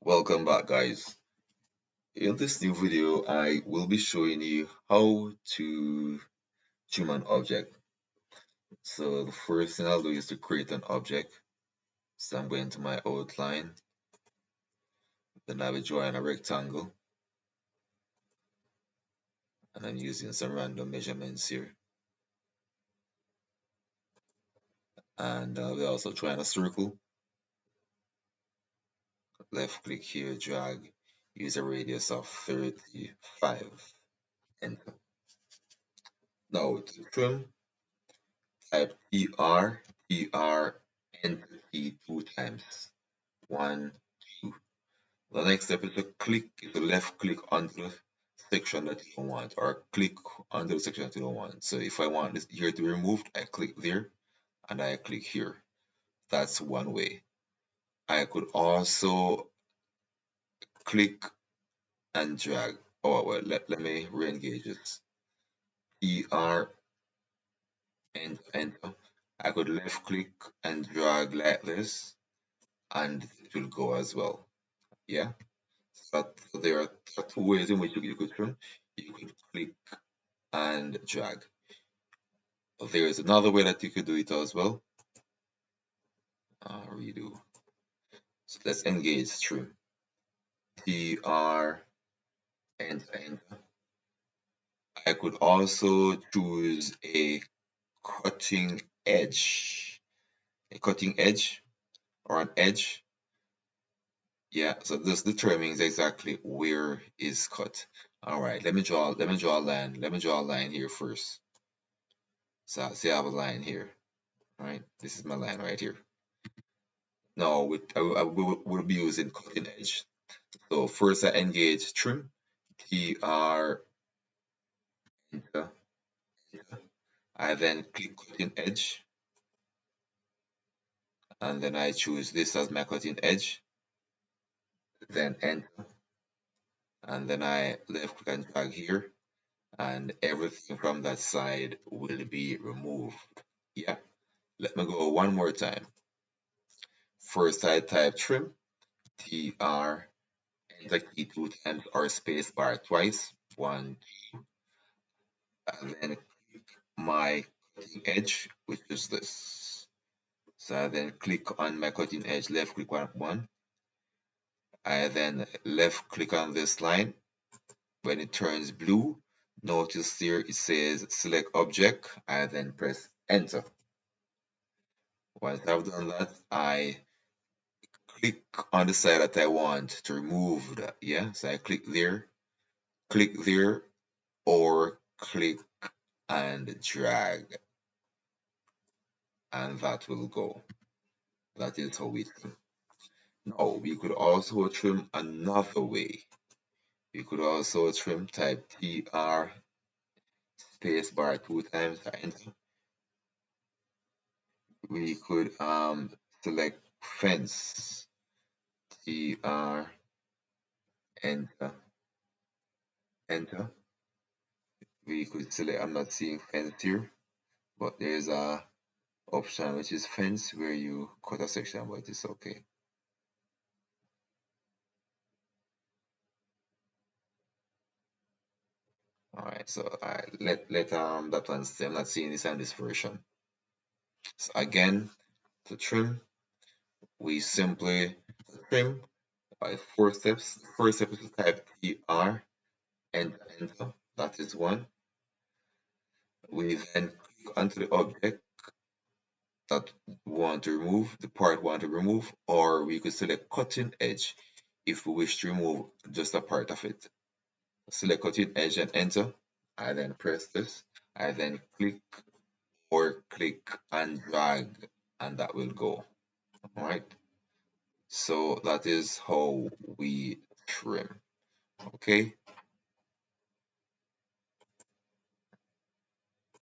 Welcome back, guys. In this new video, I will be showing you how to trim an object. So the first thing I'll do is to create an object. So I'm going to my outline, then I'll be drawing a rectangle, and I'm using some random measurements here. And I'll be also drawing a circle. Left click here, drag, use a radius of 35, enter. Now to trim, type TR, enter key 2 times. 1, 2. The next step is to left click on the section that you don't want, or click on the section that you don't want. So if I want this here to be removed, I click there and I click here. That's one way. I could also click and drag. Oh well, let me re-engage this. ER and enter. I could left click and drag like this, and it will go as well. Yeah. So there are two ways in which you could trim. You could click and drag. There is another way that you could do it as well. Redo. So let's engage trim. TR and enter. I could also choose a cutting edge. A cutting edge or an edge. Yeah, so this determines exactly where is cut. Alright, let me draw a line. Let me draw a line here first. So see I have a line here. Alright, this is my line right here. Now I will be using cutting edge. So first I engage trim, TR, enter. I then click cutting edge, and then I choose this as my cutting edge, then enter, and then I left click and drag here, and everything from that side will be removed. Yeah, let me go one more time. First I type trim, TR, enter key 2 times or space bar twice, 1, 2, and then my cutting edge, which is this. So I then click on my cutting edge, left click on one. I then left click on this line. When it turns blue, notice here it says select object. I then press enter. Once I've done that, I click on the side that I want to remove that. Yeah, so I click there, or click and drag, and that will go. That is how we trim. Now we could also trim another way. We could also trim, type TR space bar 2 times, enter. We could select fence, TR, enter, enter. We could select, I'm not seeing fence here, but there's a option which is fence where you cut a section, but it's okay. Alright, so I let that one stay. I'm not seeing this on this version. So again, to trim, we simply trim by 4 steps. First step is to type TR and enter. That is one. We then click onto the object that we want to remove, the part we want to remove, or we could select cutting edge if we wish to remove just a part of it. Select cutting edge and enter. I then press this. I then click or click and drag, and that will go. Alright. So that is how we trim. Okay.